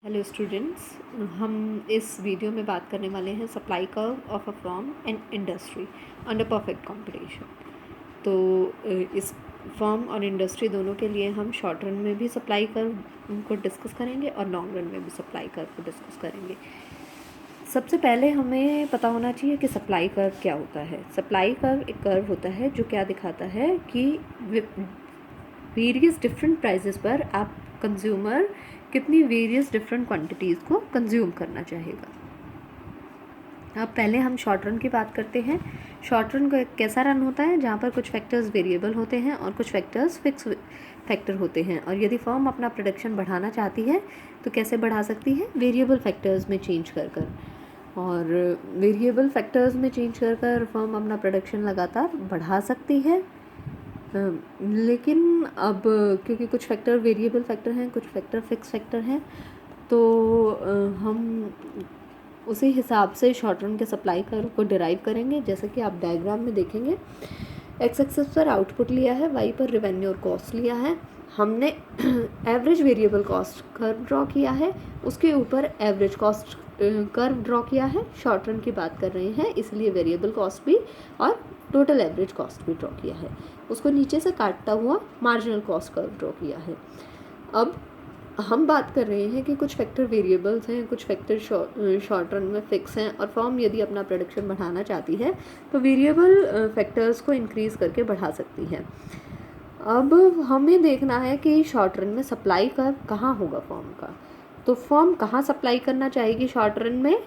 Hello students, हम इस video में बात करने वाले हैं supply curve of a firm and industry under perfect competition. तो इस फर्म और इंडस्ट्री दोनों के लिए हम शॉर्ट रन में भी सप्लाई कर्व को डिस्कस करेंगे और लॉन्ग रन में भी सप्लाई कर्व को डिस्कस करेंगे। सबसे पहले हमें पता होना चाहिए कि सप्लाई कर्व क्या होता है। सप्लाई कर्व एक कर्व होता है जो क्या दिखाता है कि वेरियस डिफरेंट प्राइसेस पर आप कंज्यूमर कितनी वेरियस डिफरेंट क्वांटिटीज़ को कंज्यूम करना चाहेगा। अब पहले हम शॉर्ट रन की बात करते हैं। शॉर्ट रन का कैसा रन होता है जहाँ पर कुछ फैक्टर्स वेरिएबल होते हैं और कुछ फैक्टर्स फिक्स फैक्टर होते हैं, और यदि फर्म अपना प्रोडक्शन बढ़ाना चाहती है तो कैसे बढ़ा सकती है? वेरिएबल फैक्टर्स में चेंज कर कर। और वेरिएबल फैक्टर्स में चेंज कर कर फर्म अपना प्रोडक्शन लगातार बढ़ा सकती है। लेकिन अब क्योंकि कुछ फैक्टर वेरिएबल फैक्टर हैं, कुछ फैक्टर फिक्स फैक्टर हैं, तो हम उसी हिसाब से शॉर्ट रन के सप्लाई कर्व को डिराइव करेंगे। जैसे कि आप डायग्राम में देखेंगे, एक्स एक्सिस पर आउटपुट लिया है, वाई पर रेवेन्यू और कॉस्ट लिया है। हमने average variable cost curve draw किया है, उसके ऊपर एवरेज कॉस्ट कर्व ड्रॉ किया है। शॉर्ट रन की बात कर रहे हैं इसलिए वेरिएबल कॉस्ट भी और टोटल एवरेज कॉस्ट भी ड्रॉ किया है। उसको नीचे से काटता हुआ मार्जिनल कॉस्ट कर्व ड्रॉ किया है। अब हम बात कर रहे हैं कि कुछ फैक्टर वेरिएबल्स हैं, कुछ फैक्टर शॉर्ट रन में फिक्स हैं, और फर्म यदि अपना प्रोडक्शन बढ़ाना चाहती है तो वेरिएबल फैक्टर्स को इंक्रीज़ करके बढ़ा सकती है। अब हमें देखना है कि शॉर्ट रन में सप्लाई कर्व कहाँ होगा फर्म का। तो फर्म कहाँ सप्लाई करना चाहेगी शॉर्ट रन में?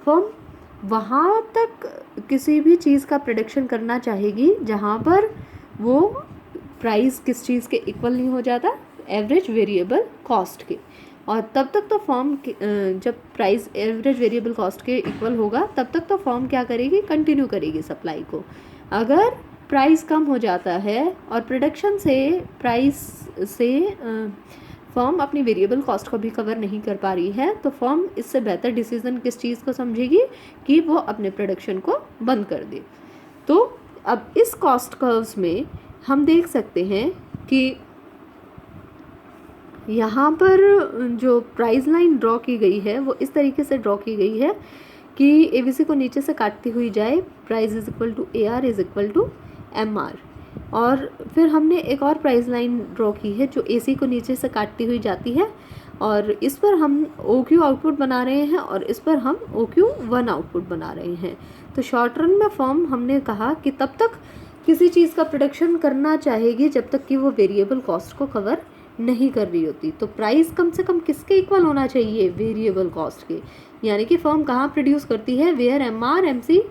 फर्म वहाँ तक किसी भी चीज़ का प्रोडक्शन करना चाहेगी जहाँ पर वो प्राइस किस चीज़ के इक्वल नहीं हो जाता, एवरेज वेरिएबल कॉस्ट के। और तब तक तो फर्म जब प्राइस एवरेज वेरिएबल कॉस्ट के इक्वल होगा तब तक तो फर्म क्या करेगी? कंटिन्यू करेगी सप्लाई को। अगर प्राइस कम हो जाता है और प्रोडक्शन से प्राइस से फर्म अपनी वेरिएबल कॉस्ट को भी कवर नहीं कर पा रही है, तो फर्म इससे बेहतर डिसीजन किस चीज़ को समझेगी कि वो अपने प्रोडक्शन को बंद कर दे। तो अब इस कॉस्ट कर्व्स में हम देख सकते हैं कि यहाँ पर जो प्राइस लाइन ड्रॉ की गई है वो इस तरीके से ड्रॉ की गई है कि एबीसी को नीचे से काटती हुई जाए, price is equal to AR is equal to MR। और फिर हमने एक और प्राइस लाइन ड्रॉ की है जो AC को नीचे से काटती हुई जाती है, और इस पर हम OQ आउटपुट बना रहे हैं और इस पर हम OQ1 आउटपुट बना रहे हैं। तो शॉर्ट रन में फर्म हमने कहा कि तब तक किसी चीज़ का प्रोडक्शन करना चाहेगी जब तक कि वो वेरिएबल कॉस्ट को कवर नहीं कर रही होती। तो प्राइस कम से कम किसके इक्वल होना चाहिए? वेरिएबल कॉस्ट के। यानी कि फर्म कहाँ प्रोड्यूस करती है? वेयर MR MC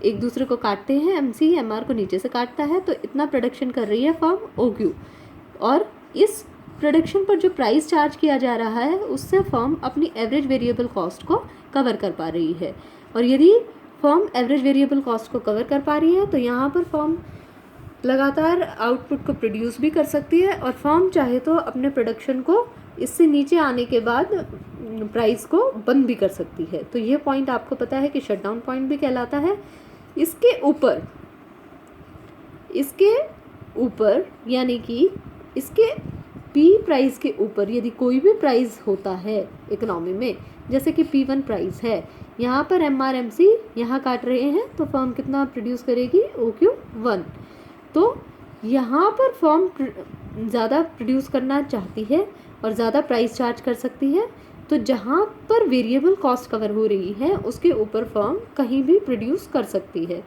एक दूसरे को काटते हैं, MC MR को नीचे से काटता है, तो इतना प्रोडक्शन कर रही है फर्म OQ। और इस प्रोडक्शन पर जो प्राइस चार्ज किया जा रहा है उससे फर्म अपनी एवरेज वेरिएबल कॉस्ट को कवर कर पा रही है। और यदि फर्म एवरेज वेरिएबल कॉस्ट को कवर कर पा रही है तो यहाँ पर फर्म लगातार आउटपुट को प्रोड्यूस भी कर सकती है, और फर्म चाहे तो अपने प्रोडक्शन को इससे नीचे आने के बाद प्राइस को बंद भी कर सकती है। तो ये पॉइंट आपको पता है कि शटडाउन पॉइंट भी कहलाता है। इसके ऊपर यानी कि इसके P प्राइस के ऊपर यदि कोई भी प्राइस होता है इकोनॉमी में, जैसे कि P1 प्राइस है, यहाँ पर MR MC यहाँ काट रहे हैं, तो फर्म कितना प्रोड्यूस करेगी? OQ1। तो यहाँ पर फर्म ज़्यादा प्रोड्यूस करना चाहती है और ज़्यादा प्राइस चार्ज कर सकती है, तो जहाँ पर वेरिएबल कॉस्ट कवर हो रही है उसके ऊपर फर्म कहीं भी प्रोड्यूस कर सकती है।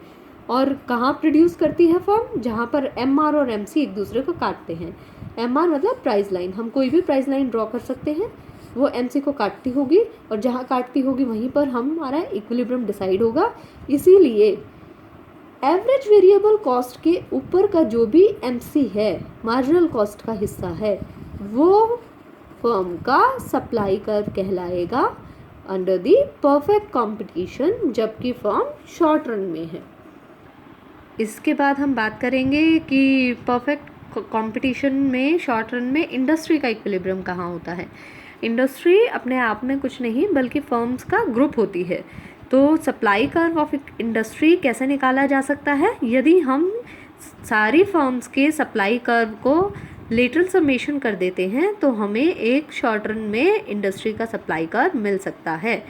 और कहाँ प्रोड्यूस करती है फर्म? जहाँ पर MR और MC एक दूसरे को काटते हैं। MR मतलब प्राइस लाइन, हम कोई भी प्राइस लाइन ड्रॉ कर सकते हैं, वो MC को काटती होगी और जहाँ काटती होगी वहीं पर हमारा इक्विलिब्रियम डिसाइड होगा। इसीलिए एवरेज वेरिएबल कॉस्ट के ऊपर का जो भी MC है, मार्जिनल कॉस्ट का हिस्सा है, वो फर्म का सप्लाई कर्व कहलाएगा अंडर द परफेक्ट कंपटीशन, जबकि फर्म शॉर्ट रन में है। इसके बाद हम बात करेंगे कि परफेक्ट कंपटीशन में शॉर्ट रन में इंडस्ट्री का इक्विलिब्रियम कहाँ होता है। इंडस्ट्री अपने आप में कुछ नहीं बल्कि फर्म्स का ग्रुप होती है। तो सप्लाई कर्व ऑफ इंडस्ट्री कैसे निकाला जा सकता है? यदि हम सारी फर्म्स के सप्लाई कर्व को लेटरल समेशन कर देते हैं तो हमें एक शॉर्ट रन में इंडस्ट्री का सप्लाई कर्व मिल सकता है।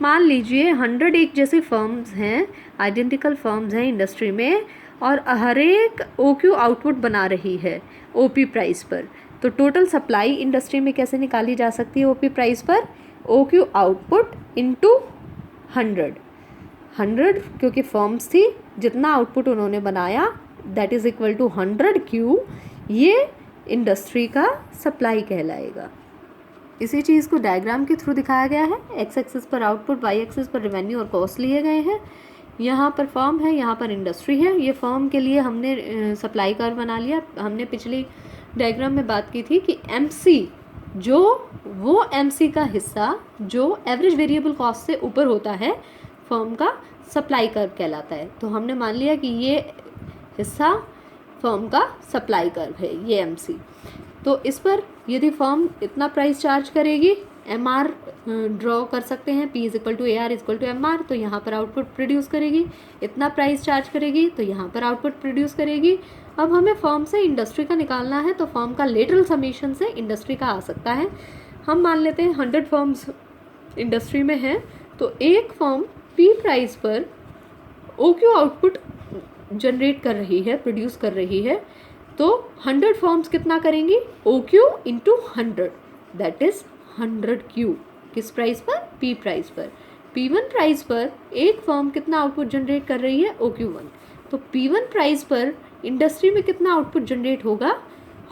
मान लीजिए 100 एक जैसे फर्म्स हैं, आइडेंटिकल फर्म्स हैं इंडस्ट्री में, और हर एक OQ आउटपुट बना रही है OP प्राइस पर। तो टोटल सप्लाई इंडस्ट्री में कैसे निकाली जा सकती है OP प्राइस पर? OQ आउटपुट इंटू 100 क्योंकि फर्म्स थी, जितना आउटपुट उन्होंने बनाया that is equal to 100Q, ये इंडस्ट्री का सप्लाई कहलाएगा। इसी चीज़ को डायग्राम के थ्रू दिखाया गया है। एक्स एक्सिस पर आउटपुट, वाई एक्सिस पर रेवेन्यू और कॉस्ट लिए गए हैं। यहाँ पर फर्म है, यहाँ पर इंडस्ट्री है। ये फर्म के लिए हमने सप्लाई कर्व बना लिया। हमने पिछली डायग्राम में बात की थी कि MC जो वो MC का हिस्सा जो एवरेज वेरिएबल कॉस्ट से ऊपर होता है फर्म का सप्लाई कर्व कहलाता है। तो हमने मान लिया कि ये हिस्सा फर्म का सप्लाई कर्व है, ये MC। तो इस पर यदि फर्म इतना प्राइस चार्ज करेगी, MR ड्रॉ कर सकते हैं, P is equal to AR is equal to MR, तो यहाँ पर आउटपुट प्रोड्यूस करेगी। इतना प्राइस चार्ज करेगी तो यहाँ पर आउटपुट प्रोड्यूस करेगी। अब हमें फर्म से इंडस्ट्री का निकालना है, तो फर्म का लेटरल समेशन से इंडस्ट्री का आ सकता है। हम मान लेते हैं 100 फर्म्स इंडस्ट्री में हैं, तो एक फर्म P प्राइस पर OQ आउटपुट जनरेट कर रही है, प्रोड्यूस कर रही है। तो 100 फर्म्स कितना करेंगी? OQ into 100 that is 100Q। किस प्राइस पर? P प्राइस पर। P1 प्राइस पर एक फर्म कितना आउटपुट जनरेट कर रही है? OQ1। तो P1 प्राइस पर इंडस्ट्री में कितना आउटपुट जनरेट होगा?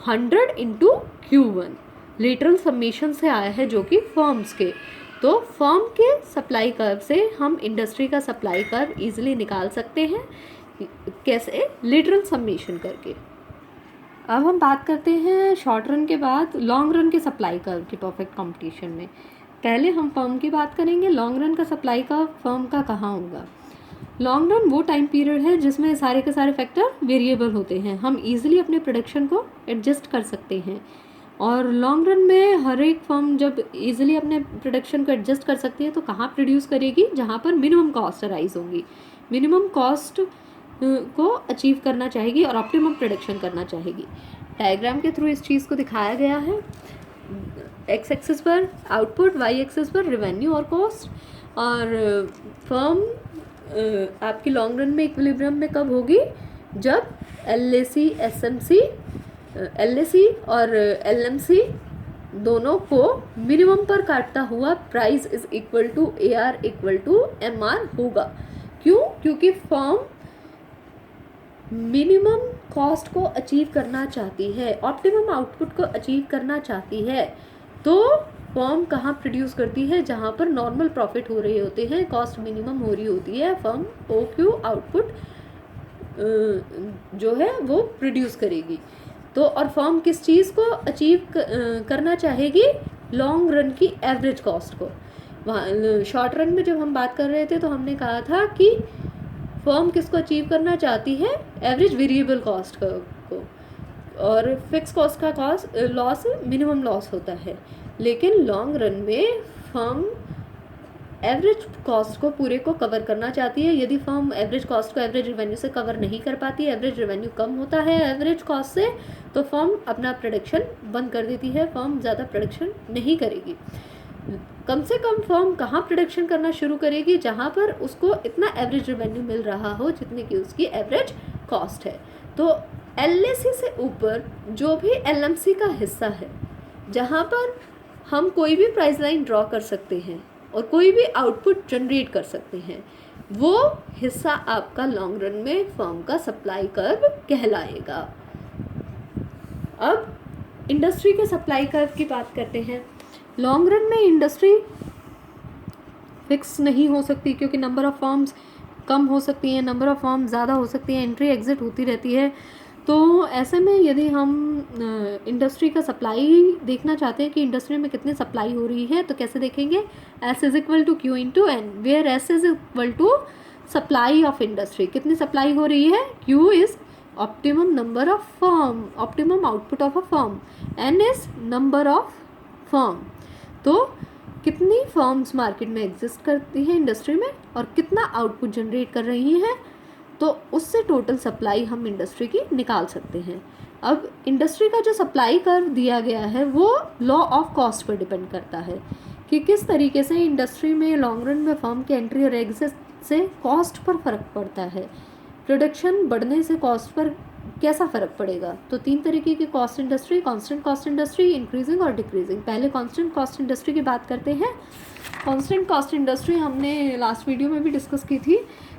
100 इंटू Q1। लेटरल समेशन से आया है जो कि फर्म्स के। तो फर्म के सप्लाई कर्व से हम इंडस्ट्री का सप्लाई कर्व इजीली निकाल सकते हैं। कैसे? लेटरल समेशन करके। अब हम बात करते हैं शॉर्ट रन के बाद लॉन्ग रन के सप्लाई कर्व की परफेक्ट कंपटीशन में। पहले हम फर्म की बात करेंगे। लॉन्ग रन का सप्लाई कर्व फर्म का कहाँ होगा? लॉन्ग रन वो टाइम पीरियड है जिसमें सारे के सारे फैक्टर वेरिएबल होते हैं। हम इजीली अपने प्रोडक्शन को एडजस्ट कर सकते हैं, और लॉन्ग रन में हर एक फर्म जब इजीली अपने प्रोडक्शन को एडजस्ट कर सकती है तो कहाँ प्रोड्यूस करेगी? जहाँ पर मिनिमम कॉस्ट अराइज होंगी। मिनिमम कॉस्ट को अचीव करना चाहेगी और ऑप्टिमम प्रोडक्शन करना चाहेगी। डायग्राम के थ्रू इस चीज़ को दिखाया गया है। एक्स एक्सिस पर आउटपुट, वाई एक्सिस पर रेवेन्यू और कॉस्ट। और फर्म आपकी लॉन्ग रन में इक्विलिब्रियम में कब होगी? जब LAC और LMC दोनों को मिनिमम पर काटता हुआ price is equal to AR equal to MR होगा। क्यों? क्योंकि फर्म मिनिमम कॉस्ट को अचीव करना चाहती है, ऑप्टिमम आउटपुट को अचीव करना चाहती है। तो फर्म कहाँ प्रोड्यूस करती है? जहाँ पर नॉर्मल प्रॉफिट हो रहे होते हैं, कॉस्ट मिनिमम हो रही होती है, फर्म OQ आउटपुट जो है वो प्रोड्यूस करेगी। तो और फर्म किस चीज़ को अचीव करना चाहेगी? लॉन्ग रन की एवरेज कॉस्ट को। वहाँ शॉर्ट रन में जब हम बात कर रहे थे तो हमने कहा था कि फर्म किसको अचीव करना चाहती है? एवरेज वेरिएबल कॉस्ट को, और फिक्स कॉस्ट का लॉस मिनिमम लॉस होता है। लेकिन लॉन्ग रन में फर्म एवरेज कॉस्ट को पूरे को कवर करना चाहती है। यदि फर्म एवरेज कॉस्ट को एवरेज रेवेन्यू से कवर नहीं कर पाती, एवरेज रेवेन्यू कम होता है एवरेज कॉस्ट से, तो फर्म अपना प्रोडक्शन बंद कर देती है, फर्म ज़्यादा प्रोडक्शन नहीं करेगी। कम से कम फर्म कहाँ प्रोडक्शन करना शुरू करेगी? जहाँ पर उसको इतना एवरेज रेवेन्यू मिल रहा हो जितने की उसकी एवरेज कॉस्ट है। तो LAC से ऊपर जो भी LMC का हिस्सा है, जहाँ पर हम कोई भी प्राइस लाइन ड्रॉ कर सकते हैं और कोई भी आउटपुट जनरेट कर सकते हैं, वो हिस्सा आपका लॉन्ग रन में फर्म का सप्लाई कर्व कहलाएगा। अब इंडस्ट्री के सप्लाई कर्व की बात करते हैं। लॉन्ग रन में इंडस्ट्री फिक्स नहीं हो सकती क्योंकि नंबर ऑफ़ फर्म्स कम हो सकती हैं, नंबर ऑफ़ फर्म ज़्यादा हो सकती हैं, एंट्री एग्जिट होती रहती है। तो ऐसे में यदि हम इंडस्ट्री का सप्लाई देखना चाहते हैं कि इंडस्ट्री में कितनी सप्लाई हो रही है, तो कैसे देखेंगे? S is equal to Q into N, where S is equal to supply of industry. कितनी सप्लाई हो रही है? Q is optimum number of firm, optimum output of a firm, N is number of firm. तो कितनी firms market में exist करती हैं industry में और कितना आउटपुट जनरेट कर रही हैं, तो उससे टोटल सप्लाई हम इंडस्ट्री की निकाल सकते हैं। अब इंडस्ट्री का जो सप्लाई कर्व दिया गया है वो law of cost per depend करता है कि किस तरीके से इंडस्ट्री में लॉन्ग रन में फर्म के एंट्री और एग्जिट से कॉस्ट पर फ़र्क पड़ता है। प्रोडक्शन बढ़ने से कॉस्ट पर कैसा फ़र्क पड़ेगा। तो 3 तरीके की cost industry, constant cost industry, increasing और डिक्रीजिंग। पहले कांस्टेंट कॉस्ट इंडस्ट्री की बात करते हैं। कांस्टेंट कॉस्ट इंडस्ट्री हमने लास्ट वीडियो में भी डिस्कस की थी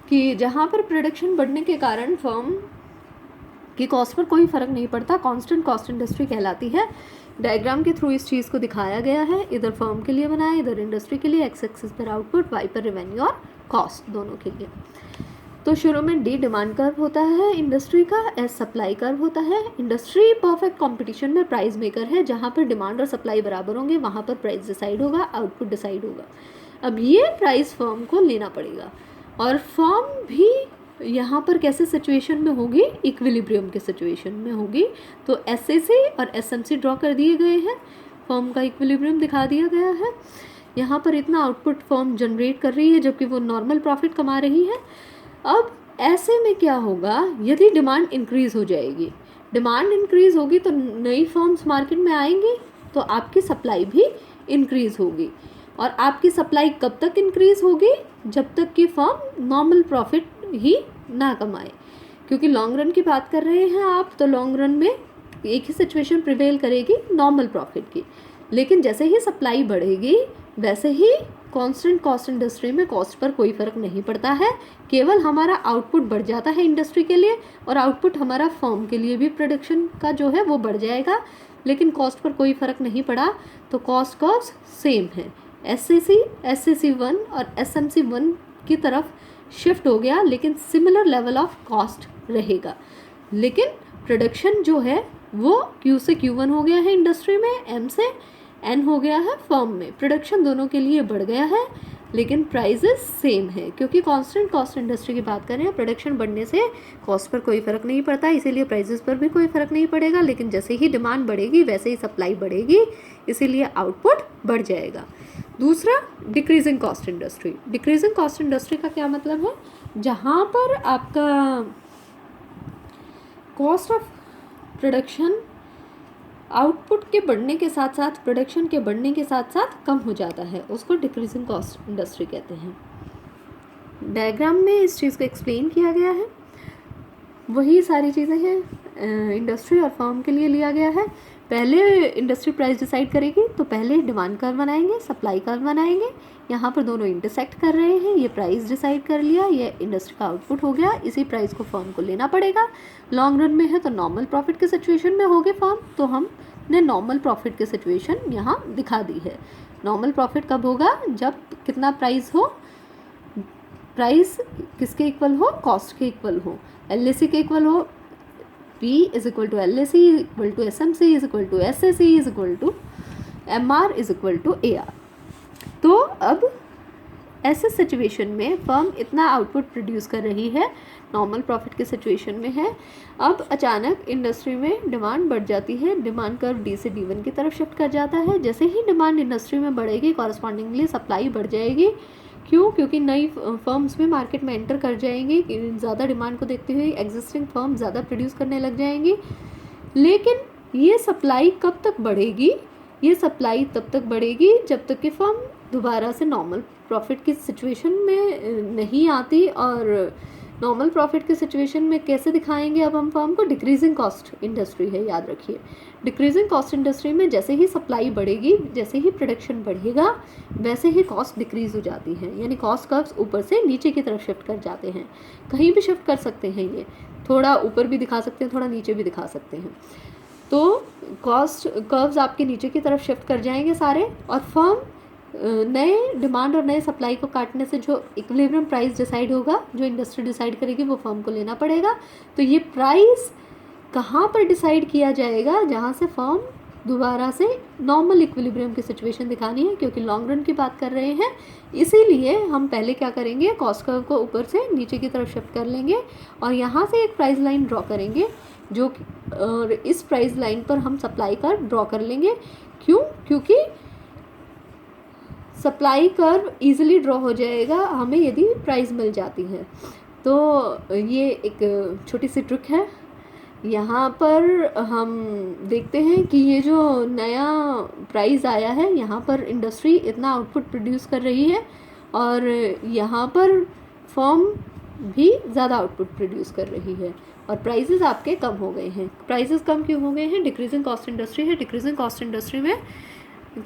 कि जहाँ पर प्रोडक्शन बढ़ने के कारण फर्म की कॉस्ट पर कोई फ़र्क नहीं पड़ता, कांस्टेंट कॉस्ट इंडस्ट्री कहलाती है। डायग्राम के थ्रू इस चीज़ को दिखाया गया है, इधर फर्म के लिए बनाया, इधर इंडस्ट्री के लिए, एक्स एक्सिस पर आउटपुट, वाई पर रेवेन्यू और कॉस्ट दोनों के लिए। तो शुरू में डी डिमांड कर्व होता है इंडस्ट्री का, एस सप्लाई कर्व होता है। इंडस्ट्री परफेक्ट कंपटीशन में प्राइस मेकर है, जहाँ पर डिमांड और सप्लाई बराबर होंगे वहाँ पर प्राइस डिसाइड होगा, आउटपुट डिसाइड होगा। अब ये प्राइस फर्म को लेना पड़ेगा और फर्म भी यहाँ पर कैसे सिचुएशन में होगी, इक्विलिब्रियम के सिचुएशन में होगी। तो एसएसी और एसएमसी ड्रॉ कर दिए गए हैं, फर्म का इक्विलिब्रियम दिखा दिया गया है। यहाँ पर इतना आउटपुट फर्म जनरेट कर रही है जबकि वो नॉर्मल प्रॉफिट कमा रही है। अब ऐसे में क्या होगा, यदि डिमांड इंक्रीज़ हो जाएगी, डिमांड इंक्रीज़ होगी तो नई फर्म्स मार्केट में आएंगी तो आपकी सप्लाई भी इंक्रीज़ होगी। और आपकी सप्लाई कब तक इंक्रीज़ होगी, जब तक कि फर्म नॉर्मल प्रॉफिट ही ना कमाए, क्योंकि लॉन्ग रन की बात कर रहे हैं आप, तो लॉन्ग रन में एक ही सिचुएशन प्रिवेल करेगी नॉर्मल प्रॉफिट की। लेकिन जैसे ही सप्लाई बढ़ेगी वैसे ही कांस्टेंट कॉस्ट इंडस्ट्री में कॉस्ट पर कोई फ़र्क नहीं पड़ता है, केवल हमारा आउटपुट बढ़ जाता है इंडस्ट्री के लिए और आउटपुट हमारा फर्म के लिए भी प्रोडक्शन का जो है वो बढ़ जाएगा, लेकिन कॉस्ट पर कोई फ़र्क नहीं पड़ा। तो कॉस्ट कर्व्स सेम है, एसएसी 1 और एसएमसी 1 की तरफ शिफ्ट हो गया, लेकिन सिमिलर लेवल ऑफ कॉस्ट रहेगा। लेकिन प्रोडक्शन जो है वो Q से Q1 हो गया है इंडस्ट्री में, M से N हो गया है फर्म में। प्रोडक्शन दोनों के लिए बढ़ गया है लेकिन प्राइजेस सेम है, क्योंकि कांस्टेंट कॉस्ट इंडस्ट्री की बात करें, प्रोडक्शन बढ़ने से कॉस्ट पर कोई फ़र्क नहीं पड़ता, इसीलिए प्राइजेस पर भी कोई फ़र्क नहीं पड़ेगा। लेकिन जैसे ही डिमांड बढ़ेगी वैसे ही सप्लाई बढ़ेगी, इसीलिए आउटपुट बढ़ जाएगा। दूसरा, decreasing cost industry. Decreasing cost industry का क्या मतलब है, जहाँ पर आपका कॉस्ट ऑफ प्रोडक्शन आउटपुट के बढ़ने के साथ साथ, प्रोडक्शन के बढ़ने के साथ साथ कम हो जाता है, उसको डिक्रीजिंग कॉस्ट इंडस्ट्री कहते हैं। डायग्राम में इस चीज़ को एक्सप्लेन किया गया है, वही सारी चीज़ें हैं इंडस्ट्री और फर्म के लिए लिया गया है। पहले इंडस्ट्री प्राइस डिसाइड करेगी तो पहले डिमांड कर्व बनाएंगे, सप्लाई कर्व बनाएंगे, यहाँ पर दोनों इंटरसेक्ट कर रहे हैं, ये प्राइस डिसाइड कर लिया, ये इंडस्ट्री का आउटपुट हो गया, इसी प्राइस को फर्म को लेना पड़ेगा। लॉन्ग रन में है तो नॉर्मल प्रॉफिट के सिचुएशन में होगे फर्म, तो हमने नॉर्मल प्रॉफिट के सिचुएशन यहाँ दिखा दी है। नॉर्मल प्रॉफिट कब होगा, जब कितना प्राइस हो, प्राइस किसके इक्वल हो, कॉस्ट के इक्वल हो, एलएसी के इक्वल हो। P is equal to LAC equal to SMC is equal to SAC is equal to MR is equal to AR। तो अब ऐसे सिचुएशन में फर्म इतना आउटपुट प्रोड्यूस कर रही है, नॉर्मल प्रॉफिट के सिचुएशन में है। अब अचानक इंडस्ट्री में डिमांड बढ़ जाती है, डिमांड कर्व D से D1 की तरफ शिफ्ट कर जाता है। जैसे ही डिमांड इंडस्ट्री में बढ़ेगी, कॉरस्पॉन्डिंगली सप्लाई बढ़ जाएगी। क्यों, क्योंकि नई फर्म्स में मार्केट में एंटर कर जाएंगी, ज़्यादा डिमांड को देखते हुए एग्जिस्टिंग फर्म ज़्यादा प्रोड्यूस करने लग जाएंगी। लेकिन ये सप्लाई कब तक बढ़ेगी, ये सप्लाई तब तक बढ़ेगी जब तक कि फर्म दोबारा से नॉर्मल प्रॉफिट की सिचुएशन में नहीं आती। और नॉर्मल प्रॉफिट के सिचुएशन में कैसे दिखाएंगे अब हम फर्म को, डिक्रीजिंग कॉस्ट इंडस्ट्री है, याद रखिए। डिक्रीजिंग कॉस्ट इंडस्ट्री में जैसे ही सप्लाई बढ़ेगी, जैसे ही प्रोडक्शन बढ़ेगा, वैसे ही कॉस्ट डिक्रीज हो जाती है, यानी कॉस्ट कर्व्स ऊपर से नीचे की तरफ शिफ्ट कर जाते हैं। कहीं भी शिफ्ट कर सकते हैं, ये थोड़ा ऊपर भी दिखा सकते हैं, थोड़ा नीचे भी दिखा सकते हैं। तो कॉस्ट कर्व्स आपके नीचे की तरफ शिफ्ट कर जाएंगे सारे, और फर्म नए डिमांड और नए सप्लाई को काटने से जो इक्विलिब्रियम प्राइस डिसाइड होगा, जो इंडस्ट्री डिसाइड करेगी, वो फर्म को लेना पड़ेगा। तो ये प्राइस कहाँ पर डिसाइड किया जाएगा, जहाँ से फर्म दोबारा से नॉर्मल इक्विलिब्रियम की सिचुएशन दिखानी है, क्योंकि लॉन्ग रन की बात कर रहे हैं। इसीलिए हम पहले क्या करेंगे, कॉस्ट कर्व को ऊपर से नीचे की तरफ शिफ्ट कर लेंगे और यहाँ से एक प्राइस लाइन ड्रॉ करेंगे, जो और इस प्राइस लाइन पर हम सप्लाई कर्व ड्रॉ कर लेंगे। क्यों, क्योंकि सप्लाई कर्व ईजिली ड्रॉ हो जाएगा हमें यदि प्राइस मिल जाती है। तो ये एक छोटी सी ट्रिक है, यहाँ पर हम देखते हैं कि ये जो नया प्राइस आया है, यहाँ पर इंडस्ट्री इतना आउटपुट प्रोड्यूस कर रही है और यहाँ पर फर्म भी ज़्यादा आउटपुट प्रोड्यूस कर रही है और प्राइसेस आपके कम हो गए हैं। प्राइसेस कम क्यों हो गए हैं? डिक्रीजिंग कॉस्ट इंडस्ट्री है। डिक्रीजिंग कॉस्ट इंडस्ट्री में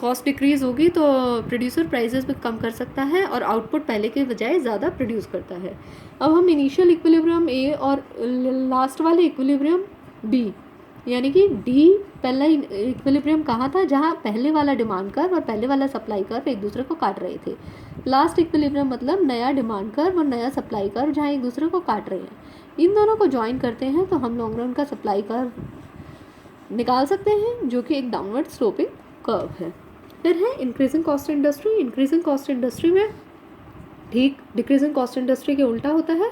कॉस्ट डिक्रीज़ होगी तो प्रोड्यूसर प्राइसेस भी कम कर सकता है और आउटपुट पहले के बजाय ज़्यादा प्रोड्यूस करता है। अब हम इनिशियल इक्विलिब्रियम ए और लास्ट वाले इक्विलिब्रियम बी, यानी कि डी पहला इक्विलिब्रियम कहाँ था? जहाँ पहले वाला डिमांड कर्व और पहले वाला सप्लाई कर्व एक दूसरे को काट रहे थे। लास्ट इक्विलिब्रियम मतलब नया डिमांड कर्व और नया सप्लाई कर्व जहाँ एक दूसरे को काट रहे हैं। इन दोनों को ज्वाइन करते हैं तो हम लॉन्ग रन का सप्लाई कर्व निकाल सकते हैं, जो कि एक डाउनवर्ड स्लोपिंग कर्व है। फिर है increasing cost industry. Increasing cost industry में ठीक डिक्रीजिंग कॉस्ट इंडस्ट्री के उल्टा होता है।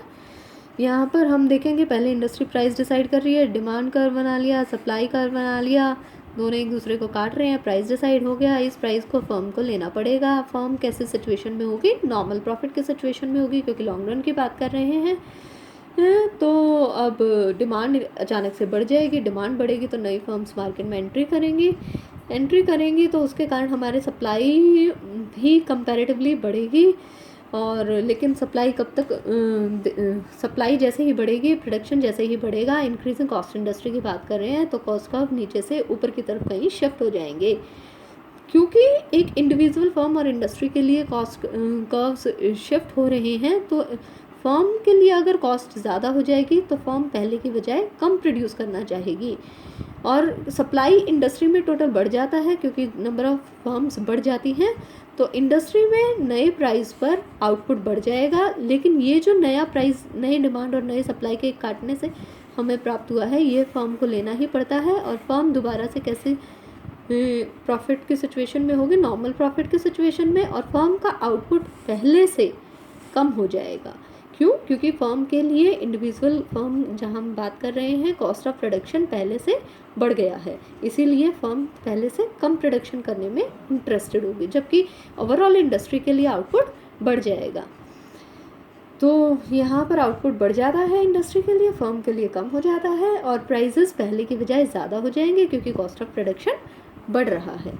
यहाँ पर हम देखेंगे पहले इंडस्ट्री प्राइस डिसाइड कर रही है, डिमांड कर्व बना लिया, सप्लाई कर्व बना लिया, दोनों एक दूसरे को काट रहे हैं, प्राइस डिसाइड हो गया। इस प्राइस को फर्म को लेना पड़ेगा। फर्म कैसे सिचुएशन में होगी? नॉर्मल प्रॉफिट की सिचुएशन में होगी, क्योंकि लॉन्ग रन की बात कर रहे हैं। तो अब डिमांड अचानक से बढ़ जाएगी। डिमांड बढ़ेगी तो नई फर्म्स मार्केट में एंट्री करेंगी तो उसके कारण हमारे सप्लाई भी कंपैरेटिवली बढ़ेगी। और लेकिन सप्लाई कब तक? सप्लाई जैसे ही बढ़ेगी, प्रोडक्शन जैसे ही बढ़ेगा, इंक्रीजिंग कॉस्ट इंडस्ट्री की बात कर रहे हैं तो कॉस्ट कर्व नीचे से ऊपर की तरफ कहीं शिफ्ट हो जाएंगे, क्योंकि एक इंडिविजुअल फर्म और इंडस्ट्री के लिए कॉस्ट कर्व्स शिफ्ट हो रहे हैं। तो फर्म के लिए अगर कॉस्ट ज़्यादा हो जाएगी तो फर्म पहले की बजाय कम प्रोड्यूस करना चाहेगी और सप्लाई इंडस्ट्री में टोटल बढ़ जाता है, क्योंकि नंबर ऑफ फर्म्स बढ़ जाती हैं तो इंडस्ट्री में नए प्राइस पर आउटपुट बढ़ जाएगा। लेकिन ये जो नया प्राइस नए डिमांड और नए सप्लाई के काटने से हमें प्राप्त हुआ है, ये फर्म को लेना ही पड़ता है और फर्म दोबारा से कैसे प्रॉफिट की सिचुएशन में होगी? नॉर्मल प्रॉफिट की सिचुएशन में, और फर्म का आउटपुट पहले से कम हो जाएगा। क्यों? क्योंकि फर्म के लिए इंडिविजुअल फर्म जहां हम बात कर रहे हैं, कॉस्ट ऑफ प्रोडक्शन पहले से बढ़ गया है, इसीलिए फर्म पहले से कम प्रोडक्शन करने में इंटरेस्टेड होगी, जबकि ओवरऑल इंडस्ट्री के लिए आउटपुट बढ़ जाएगा। तो यहाँ पर आउटपुट बढ़ जाता है इंडस्ट्री के लिए, फर्म के लिए कम हो जाता है और प्राइसेस पहले की बजाय ज़्यादा हो जाएंगे, क्योंकि कॉस्ट ऑफ प्रोडक्शन बढ़ रहा है।